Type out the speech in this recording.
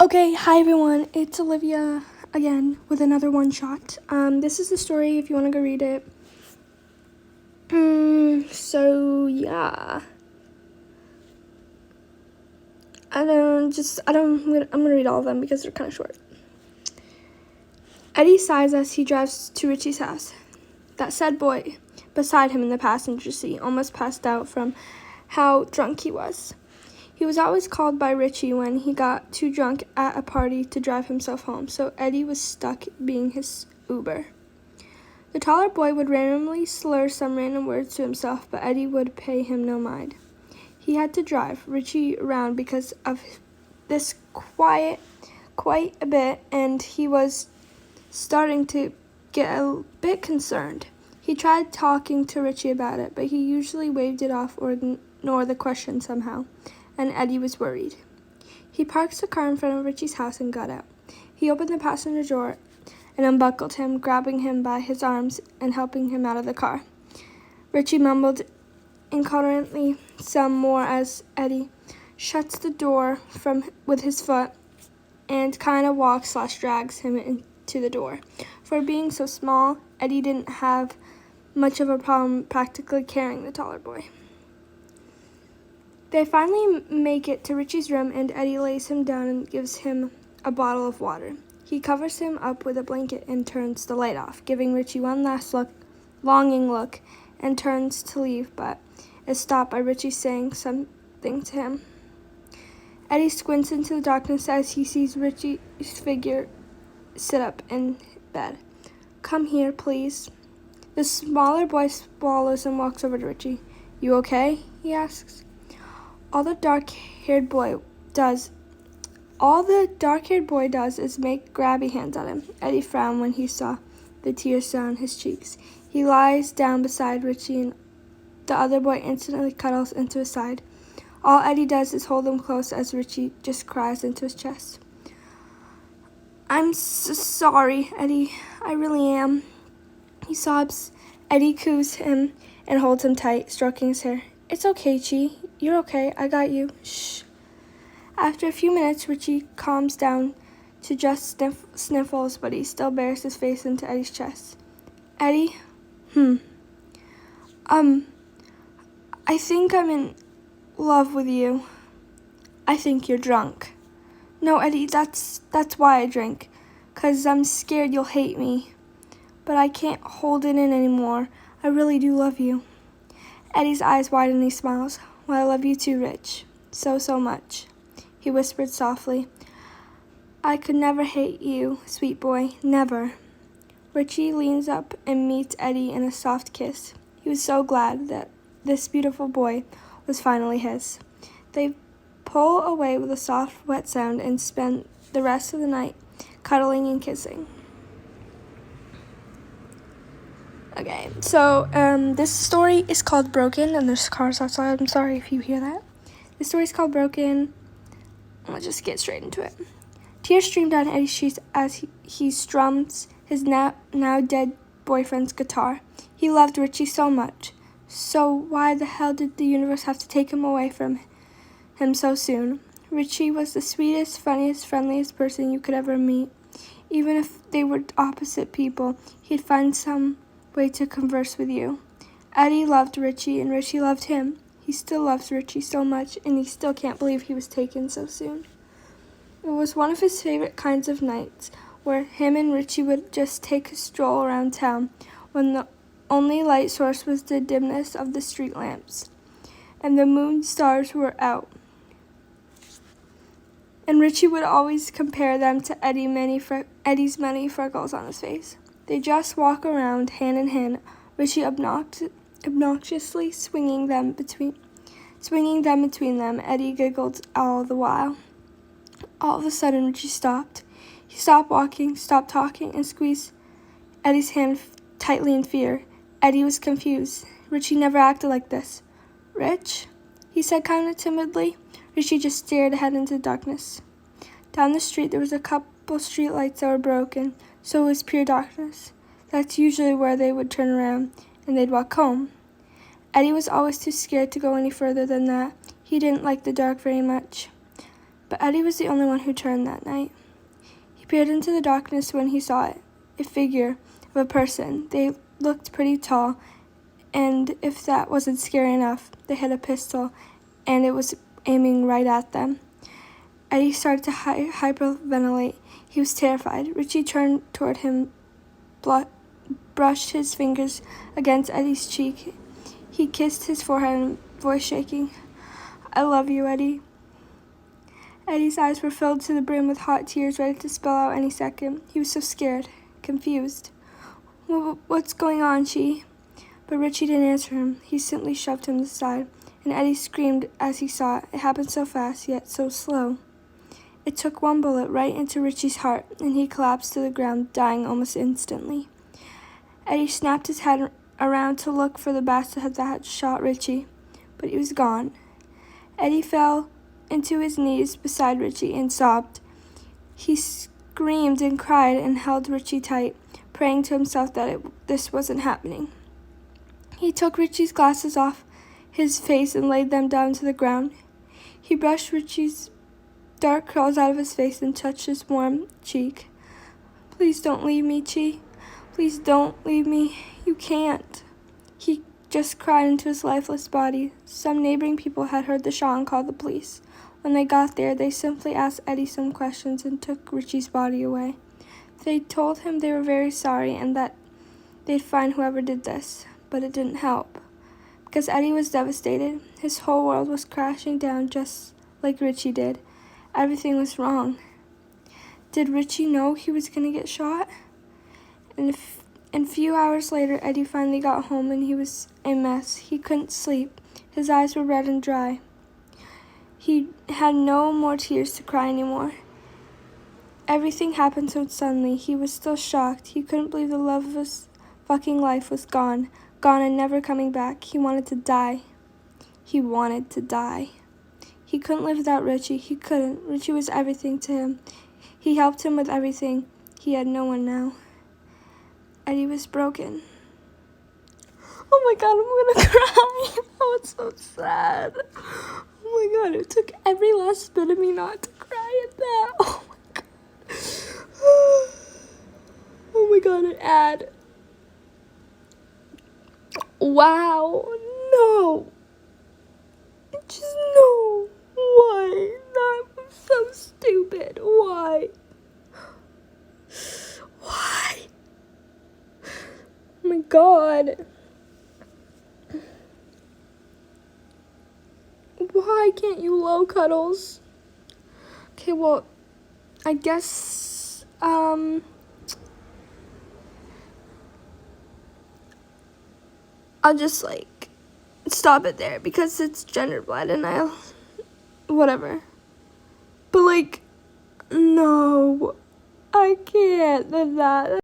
Okay, hi everyone, it's Olivia again with another one shot. This is the story if you want to go read it. Yeah. I'm gonna read all of them because they're kind of short. Eddie sighs as he drives to Richie's house. That sad boy beside him in the passenger seat almost passed out from how drunk he was. He was always called by Richie when he got too drunk at a party to drive himself home, so Eddie was stuck being his Uber. The taller boy would randomly slur some random words to himself, but Eddie would pay him no mind. He had to drive Richie around because of this quite a bit, and he was starting to get a bit concerned. He tried talking to Richie about it, but he usually waved it off or ignored the question somehow, and Eddie was worried. He parked the car in front of Richie's house and got out. He opened the passenger door and unbuckled him, grabbing him by his arms and helping him out of the car. Richie mumbled incoherently some more as Eddie shuts the door with his foot and kind of walks/drags him into the door. For being so small, Eddie didn't have much of a problem practically carrying the taller boy. They finally make it to Richie's room, and Eddie lays him down and gives him a bottle of water. He covers him up with a blanket and turns the light off, giving Richie one last longing look, and turns to leave, but is stopped by Richie saying something to him. Eddie squints into the darkness as he sees Richie's figure sit up in bed. "Come here, please." The smaller boy swallows and walks over to Richie. "You okay?" he asks. All the dark-haired boy does is make grabby hands at him. Eddie frowned when he saw the tears down his cheeks. He lies down beside Richie, and the other boy instantly cuddles into his side. All Eddie does is hold him close as Richie just cries into his chest. "I'm so sorry, Eddie. I really am." He sobs. Eddie coos him and holds him tight, stroking his hair. "It's okay, Chi. You're okay. I got you. Shh." After a few minutes, Richie calms down to just sniffles, but he still bears his face into Eddie's chest. "Eddie? I think I'm in love with you." "I think you're drunk." "No, Eddie, that's why I drink. 'Cause I'm scared you'll hate me. But I can't hold it in anymore. I really do love you." Eddie's eyes widen and he smiles. "Well, I love you too, Rich. So much," he whispered softly. "I could never hate you, sweet boy. Never." Richie leans up and meets Eddie in a soft kiss. He was so glad that this beautiful boy was finally his. They pull away with a soft, wet sound and spend the rest of the night cuddling and kissing. Okay, so this story is called Broken, and there's cars outside. I'm sorry if you hear that. The story's called Broken. I'll just get straight into it. Tears stream down Eddie's cheeks as he strums his now dead boyfriend's guitar. He loved Richie so much. So why the hell did the universe have to take him away from him so soon? Richie was the sweetest, funniest, friendliest person you could ever meet. Even if they were opposite people, he'd find some way to converse with you. Eddie loved Richie, and Richie loved him. He still loves Richie so much, and he still can't believe he was taken so soon. It was one of his favorite kinds of nights, where him and Richie would just take a stroll around town, when the only light source was the dimness of the street lamps, and the moon stars were out. And Richie would always compare them to Eddie's many freckles on his face. They just walk around hand in hand, Richie obnoxiously swinging them between them. Eddie giggled all the while. All of a sudden, Richie stopped. He stopped walking, stopped talking, and squeezed Eddie's hand tightly in fear. Eddie was confused. Richie never acted like this. "Rich?" he said kind of timidly. Richie just stared ahead into the darkness. Down the street, there was a couple street lights that were broken, so it was pure darkness. That's usually where they would turn around, and they'd walk home. Eddie was always too scared to go any further than that. He didn't like the dark very much. But Eddie was the only one who turned that night. He peered into the darkness when he saw it, a figure of a person. They looked pretty tall, and if that wasn't scary enough, they had a pistol, and it was aiming right at them. Eddie started to hyperventilate. He was terrified. Richie turned toward him, brushed his fingers against Eddie's cheek. He kissed his forehead and voice shaking. "I love you, Eddie." Eddie's eyes were filled to the brim with hot tears, ready to spill out any second. He was so scared, confused. "What's going on, Chi?" But Richie didn't answer him. He simply shoved him aside, and Eddie screamed as he saw it. It happened so fast, yet so slow. It took one bullet right into Richie's heart, and he collapsed to the ground, dying almost instantly. Eddie snapped his head around to look for the bastard that had shot Richie, but he was gone. Eddie fell into his knees beside Richie and sobbed. He screamed and cried and held Richie tight, praying to himself that this wasn't happening. He took Richie's glasses off his face and laid them down to the ground. He brushed Richie's dark curls out of his face and touched his warm cheek. "Please don't leave me, Chi. Please don't leave me. You can't." He just cried into his lifeless body. Some neighboring people had heard the shot and called the police. When they got there, they simply asked Eddie some questions and took Richie's body away. They told him they were very sorry and that they'd find whoever did this, but it didn't help. Because Eddie was devastated. His whole world was crashing down just like Richie did. Everything was wrong. Did Richie know he was going to get shot? And a few hours later, Eddie finally got home and he was a mess. He couldn't sleep. His eyes were red and dry. He had no more tears to cry anymore. Everything happened so suddenly. He was still shocked. He couldn't believe the love of his fucking life was gone. Gone and never coming back. He wanted to die. He wanted to die. He couldn't live without Richie. He couldn't. Richie was everything to him. He helped him with everything. He had no one now. Eddie was broken. Oh my God, I'm gonna cry. That was so sad. Oh my God, it took every last bit of me not to cry at that. Oh my God. Oh my God, an ad. Wow, no. Just no. Why? That was so stupid. Why? Why? Oh my God. Why can't you low cuddles? Okay, well, I guess, I'll just, stop it there because it's genderblood and whatever. But, no, I can't. That